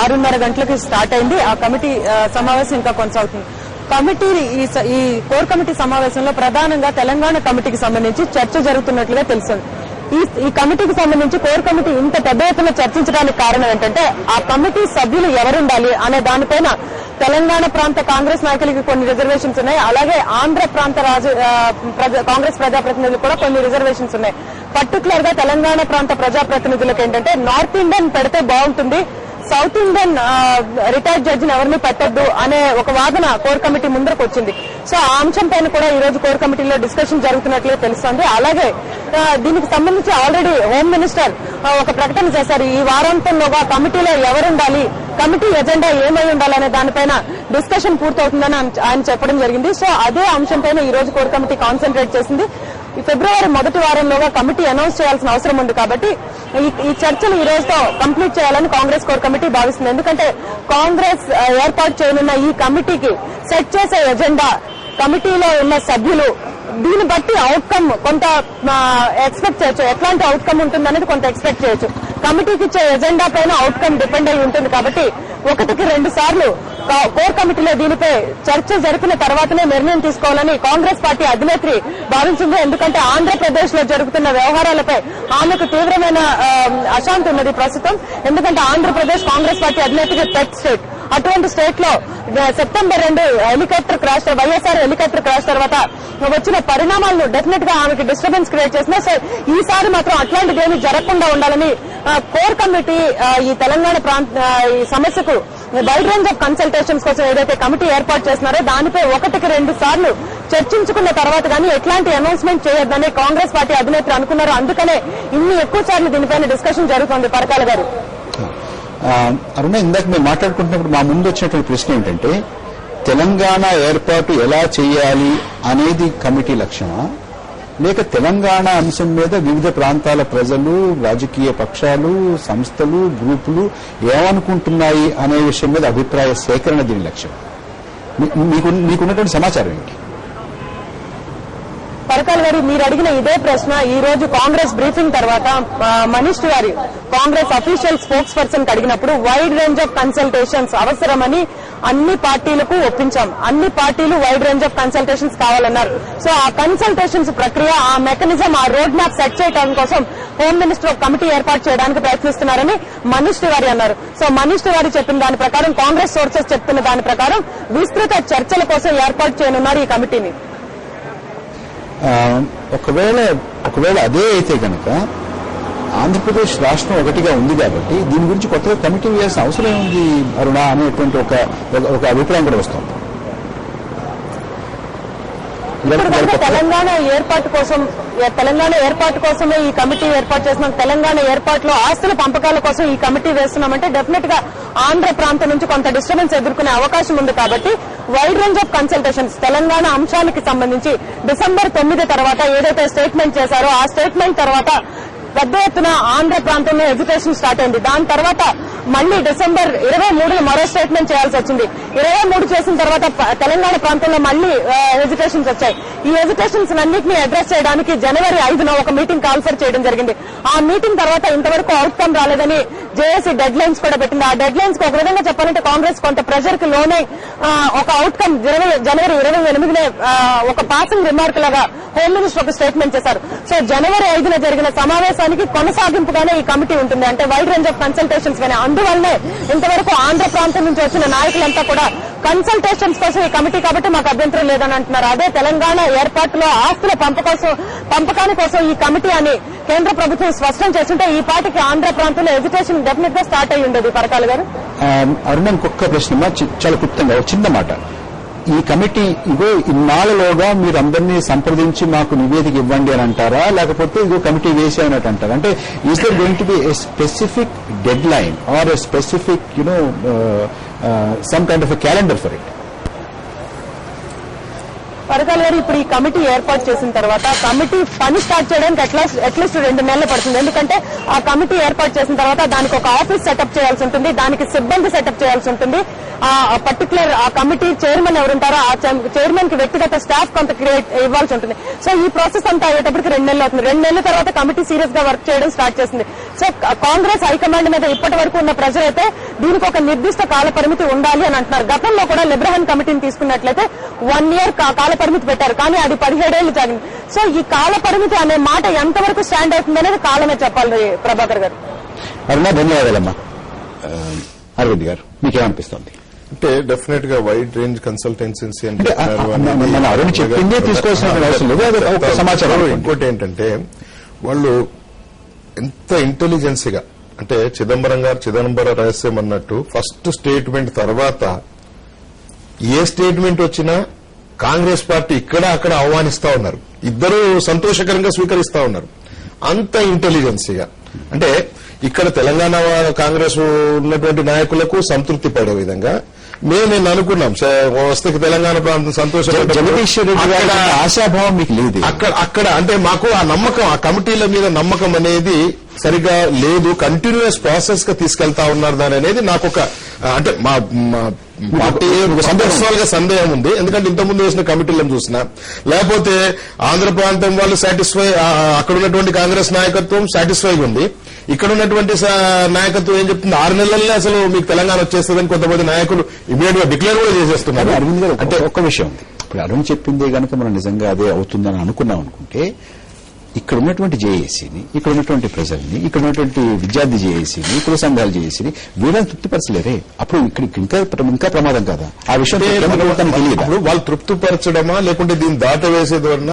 6:30 గంటలకు స్టార్ట్ అయింది. ఆ కమిటీ సమావేశం ఇంకా కొనసాగుతుంది. కమిటీ ఈ కోర్ కమిటీ సమావేశంలో ప్రధానంగా తెలంగాణ కమిటీకి సంబంధించి చర్చ జరుగుతున్నట్లుగా తెలుస్తుంది. ఈ కమిటీకి సంబంధించి కోర్ కమిటీ ఇంత పెద్ద ఎత్తున చర్చించడానికి కారణం ఏంటంటే ఆ కమిటీ సభ్యులు ఎవరుండాలి అనే దానిపైన తెలంగాణ ప్రాంత కాంగ్రెస్ నాయకులకి కొన్ని రిజర్వేషన్స్ ఉన్నాయి. అలాగే ఆంధ్ర ప్రాంత కాంగ్రెస్ ప్రజాప్రతినిధులు కూడా కొన్ని రిజర్వేషన్స్ ఉన్నాయి. పర్టికులర్ గా తెలంగాణ ప్రాంత ప్రజాప్రతినిధులకు ఏంటంటే నార్త్ ఇండియన్ పెడితే బాగుంటుంది, సౌత్ ఇండియన్ రిటైర్డ్ జడ్జిని ఎవరిని పెట్టద్దు అనే ఒక వాదన కోర్ కమిటీ ముందరకు వచ్చింది. సో ఆ అంశం పైన కూడా ఈ రోజు కోర్ కమిటీలో డిస్కషన్ జరుగుతున్నట్లుగా తెలుస్తోంది. అలాగే దీనికి సంబంధించి ఆల్రెడీ హోమ్ మినిస్టర్ ఒక ప్రకటన చేశారు. ఈ వారాంతంలోగా కమిటీలో ఎవరుండాలి, కమిటీ ఎజెండా ఏమై ఉండాలనే దానిపైన డిస్కషన్ పూర్తవుతుందని ఆయన చెప్పడం జరిగింది. సో అదే అంశం పైన ఈ రోజు కోర్ కమిటీ కాన్సన్ట్రేట్ చేసింది. ఈ ఫిబ్రవరి మొదటి వారంలోగా కమిటీ అనౌన్స్ చేయాల్సిన అవసరం ఉంది కాబట్టి ఈ చర్చలు ఈ రోజుతో కంప్లీట్ చేయాలని కాంగ్రెస్ కోర్ కమిటీ భావిస్తుంది. ఎందుకంటే కాంగ్రెస్ ఏర్పాటు చేయనున్న ఈ కమిటీకి సెట్ చేసే ఎజెండా, కమిటీలో ఉన్న సభ్యులు, దీన్ని బట్టి అవుట్కమ్ కొంత ఎక్స్పెక్ట్ చేయొచ్చు. ఎట్లాంటి అవుట్కమ్ ఉంటుందనేది కొంత ఎక్స్పెక్ట్ చేయొచ్చు. కమిటీకి ఇచ్చే ఎజెండా పైన అవుట్కమ్ డిపెండ్ అయి ఉంటుంది కాబట్టి 1-2 సార్లు కోర్ కమిటీలో దీనిపై చర్చ జరిపిన తర్వాతనే నిర్ణయం తీసుకోవాలని కాంగ్రెస్ పార్టీ అధినేత్రి భావించింది. ఎందుకంటే ఆంధ్రప్రదేశ్ లో జరుగుతున్న వ్యవహారాలపై ఆమెకు తీవ్రమైన అశాంతి ఉన్నది ప్రస్తుతం. ఎందుకంటే ఆంధ్రప్రదేశ్ కాంగ్రెస్ పార్టీ అధినేత్రికి పెట్ స్టేట్. అటువంటి స్టేట్ లో September 2 helicopter crash, YSR helicopter crash తర్వాత వచ్చిన పరిణామాలను డెఫినెట్ గా ఆమెకి డిస్టర్బెన్స్ క్రియేట్ చేసినా. సో ఈసారి మాత్రం అట్లాంటిది ఏమీ జరగకుండా ఉండాలని కోర్ కమిటీ ఈ తెలంగాణ ఈ సమస్యకు వైడ్ రేంజ్ ఆఫ్ కన్సల్టేషన్స్ కోసం ఏదైతే కమిటీ ఏర్పాటు చేస్తున్నారో దానిపై 1-2 సార్లు చర్చించుకున్న తర్వాత కానీ ఎట్లాంటి అనౌన్స్మెంట్ చేయొద్దని కాంగ్రెస్ పార్టీ అధినేత్రి అనుకున్నారు. అందుకనే ఇన్ని ఎక్కువ సార్లు దీనిపైన డిస్కషన్ జరుగుతోంది. పరకాల గారు, అరుణ, ఇందాక మేము మాట్లాడుకుంటున్నప్పుడు మా ముందు వచ్చినటువంటి ప్రశ్న ఏంటంటే తెలంగాణ ఏర్పాటు ఎలా చేయాలి అనేది కమిటీ లక్ష్యమా, లేక తెలంగాణ అంశం మీద వివిధ ప్రాంతాల ప్రజలు, రాజకీయ పక్షాలు, సంస్థలు, గ్రూపులు ఏమనుకుంటున్నాయి అనే విషయం మీద అభిప్రాయ సేకరణ దీని లక్ష్యం? మీకున్నటువంటి సమాచారం ఏంటి? పరకాల గారు, మీరు అడిగిన ఇదే ప్రశ్న ఈ రోజు కాంగ్రెస్ బ్రీఫింగ్ తర్వాత Manish Tiwari Congress official spokes person అడిగినప్పుడు వైడ్ రేంజ్ ఆఫ్ కన్సల్టేషన్స్ అవసరమని అన్ని పార్టీలకు ఒప్పించాం. అన్ని పార్టీలు వైడ్ రేంజ్ ఆఫ్ కన్సల్టేషన్స్ కావాలన్నారు. సో ఆ కన్సల్టేషన్స్ ప్రక్రియ, ఆ మెకానిజం, ఆ రోడ్ మ్యాప్ సెట్ చేయడం కోసం హోమ్ మినిస్టర్ ఒక కమిటీ ఏర్పాటు చేయడానికి ప్రయత్నిస్తున్నారని మనీష్ తివారీ అన్నారు. సో మనీష్ తివారీ చెప్పిన దాని ప్రకారం, కాంగ్రెస్ సోర్సెస్ చెప్తున్న దాని ప్రకారం విస్తృత చర్చల కోసం ఏర్పాటు చేయనున్నారు ఈ కమిటీని. ఒకవేళ అదే అయితే కనుక ఆంధ్రప్రదేశ్ రాష్ట్రం ఒకటిగా ఉంది కాబట్టి దీని గురించి కొత్తగా కమిటీ వేయాల్సిన అవసరం ఏముంది అరుణ అనేటువంటి ఒక అభిప్రాయం కూడా వస్తుంది. తెలంగాణ ఏర్పాటు కోసమే ఈ కమిటీ ఏర్పాటు చేస్తున్నాం. తెలంగాణ ఏర్పాటులో ఆస్తుల పంపకాల కోసం ఈ కమిటీ వేస్తున్నామంటే డెఫినెట్ గా ఆంధ్ర ప్రాంతం నుంచి కొంత డిస్టర్బెన్స్ ఎదుర్కొనే అవకాశం ఉంది కాబట్టి wide range of consultations Telangana అంశానికి సంబంధించి డిసెంబర్ 9 తర్వాత ఏదైతే స్టేట్మెంట్ చేశారో ఆ స్టేట్మెంట్ తర్వాత పెద్ద ఎత్తున ఆంధ్ర ప్రాంతంలో ఎడ్యుకేషన్ స్టార్ట్ అయింది. దాని తర్వాత మళ్లీ డిసెంబర్ 23 మరో స్టేట్మెంట్ చేయాల్సి వచ్చింది. 23 చేసిన తర్వాత తెలంగాణ ప్రాంతంలో మళ్లీ ఎడ్యుకేషన్స్ వచ్చాయి. ఈ ఎడ్యుకేషన్స్ అన్నింటినీ అడ్రస్ చేయడానికి జనవరి 5న ఒక మీటింగ్ కాల్ఫర్ చేయడం జరిగింది. ఆ మీటింగ్ తర్వాత ఇంతవరకు అవుట్కమ్ రాలేదని జేఏసీ డెడ్ లైన్స్ కూడా పెట్టింది. ఆ డెడ్ లైన్స్ కు ఒక విధంగా చెప్పాలంటే కాంగ్రెస్ కొంత ప్రెషర్ కి లోనే ఒక అవుట్కమ్ జనవరి 28నే ఒక పాసింగ్ రిమార్క్ లాగా హోమ్ మినిస్టర్ ఒక స్టేట్మెంట్ చేశారు. సో జనవరి 5న జరిగిన సమావేశానికి కొనసాగింపుగానే ఈ కమిటీ ఉంటుంది. అంటే వైడ్ రేంజ్ ఆఫ్ కన్సల్టేషన్స్ గానే. అందువల్లనే ఇంతవరకు ఆంధ్ర ప్రాంతం నుంచి వచ్చిన నాయకులంతా కూడా కన్సల్టేషన్స్ కోసం ఈ కమిటీ కాబట్టి మాకు అభ్యంతరం లేదని అంటున్నారు. అదే తెలంగాణ ఏర్పాటులో ఆస్తుల పంపకాని కోసం ఈ కమిటీ అని కేంద్ర ప్రభుత్వం స్పష్టం చేస్తుంటే ఈ పార్టీకి ఆంధ్ర ప్రాంతంలో ఎడ్యుకేషన్ డెఫినెట్ గా స్టార్ట్ అయ్యి ఉండేది. పరకాల గారు, అరుణ, ఇంకొక ప్రశ్న చాలా క్లుప్తంగా ఒక చిన్న మాట. ఈ కమిటీ ఇగో ఇన్నాళ్లలోగా మీరు అందరినీ సంప్రదించి మాకు నివేదిక ఇవ్వండి అని అంటారా, లేకపోతే ఇగో కమిటీ వేసామన్నట్టు అంటారా? అంటే is there going to be a specific deadline or a specific some kind of a calendar for it? Parakala గారు, ఇప్పుడు ఈ కమిటీ ఏర్పాటు చేసిన తర్వాత కమిటీ పని స్టార్ట్ చేయడానికి అట్లీస్ట్ 2 నెలలు పడుతుంది. ఎందుకంటే ఆ కమిటీ ఏర్పాటు చేసిన తర్వాత దానికి ఒక ఆఫీస్ సెటప్ చేయాల్సి ఉంటుంది, దానికి సిబ్బంది సెటప్ చేయాల్సి ఉంటుంది. ఆ పర్టికులర్ ఆ కమిటీ చైర్మన్ ఎవరుంటారో ఆ చైర్మన్ కి వ్యక్తిగత స్టాఫ్ కొంత క్రియేట్ ఇవ్వాల్సి ఉంటుంది. సో ఈ ప్రాసెస్ అంతా అయ్యేటప్పటికి 2 నెలలు అవుతుంది. 2 నెలల తర్వాత కమిటీ సీరియస్ గా వర్క్ చేయడం స్టార్ట్ చేసింది. సో కాంగ్రెస్ హైకమాండ్ మీద ఇప్పటి వరకు ఉన్న ప్రెజర్ అయితే దీనికి ఒక నిర్దిష్ట కాల పరిమితి ఉండాలి అని అంటున్నారు. గతంలో కూడా లెబ్రహాన్ కమిటీని తీసుకున్నట్లయితే 1 year కాల పరిమితి పెట్టారు, కానీ అది 17 ఏళ్లు సాగింది. సో ఈ కాల పరిమితి అనే మాట ఎంతవరకు స్టాండ్ అవుతుంది అనేది కాలమే చెప్పాలి. ప్రభాకర్ గారు. అరుణ, ధన్యవాదాలమ్మా. అరవింద్ గారు, మీకేమనిపిస్తుంది? అంటే డెఫినెట్ గా వైడ్ రేంజ్ కన్సల్టెన్సీ అంటే మన అరుణ్ చెప్పిందే తీసుకోవాల్సిన అవసరం లేదు, అది ఒక సమాచారం. ఇంకోటి ఏంటంటే వాళ్ళు ఎంత ఇంటెలిజెన్సీగా, అంటే చిదంబర రహస్యం అన్నట్టు ఫస్ట్ స్టేట్మెంట్ తర్వాత ఏ స్టేట్మెంట్ వచ్చినా కాంగ్రెస్ పార్టీ ఇక్కడ అక్కడ ఆహ్వానిస్తా ఉన్నారు, ఇద్దరు సంతోషకరంగా స్వీకరిస్తా ఉన్నారు. అంత ఇంటెలిజెన్సీగా, అంటే ఇక్కడ తెలంగాణ కాంగ్రెస్ ఉన్నటువంటి నాయకులకు సంతృప్తి పడే విధంగా నేను అనుకున్నాం వస్తే తెలంగాణ ప్రాంతం జగదీశ్వర్ రెడ్డి గారి ఆశాభావం మీకు లేదు అక్కడ అంటే మాకు ఆ నమ్మకం, ఆ కమిటీల మీద నమ్మకం అనేది సరిగా లేదు. కంటిన్యూస్ ప్రాసెస్ గా తీసుకెళ్తా ఉన్నారు దాని అనేది నాకు ఒక అంటే మా పార్టీ సందర్భాలుగా సందేహం ఉంది. ఎందుకంటే ఇంతకుముందు వేసిన కమిటీలను చూసినా, లేకపోతే ఆంధ్ర ప్రాంతం వాళ్ళు సాటిస్ఫై, అక్కడ ఉన్నటువంటి కాంగ్రెస్ నాయకత్వం సాటిస్ఫైగా ఉంది. ఇక్కడ ఉన్నటువంటి నాయకత్వం ఏం చెప్తుంది, 6 నెలలనే అసలు మీకు తెలంగాణ వచ్చేస్తుందని కొంతమంది నాయకులు ఇమీడియట్ గా డిక్లేర్ కూడా చేసేస్తున్నారు. అరవింద్ గారు, అంటే ఒక్క విషయం ఉంది. ఇప్పుడు అరుణ్ చెప్పిందే కనుక మనం నిజంగా అదే అవుతుందని అనుకున్నాం అనుకుంటే, ఇక్కడ ఉన్నటువంటి జేఏసీని, ఇక్కడ ఉన్నటువంటి ప్రజల్ని, ఇక్కడ ఉన్నటువంటి విద్యార్థి జేఏసీని, కుల సంఘాల జేఏసీని వీళ్ళని తృప్తిపరచలేరే. అప్పుడు ఇక్కడ ఇంకా ప్రమాదం కదా. ఆ విషయం తెలియదు. వాళ్ళు తృప్తిపరచడమా లేకుంటే దీన్ని దాటవేసే ద్వారా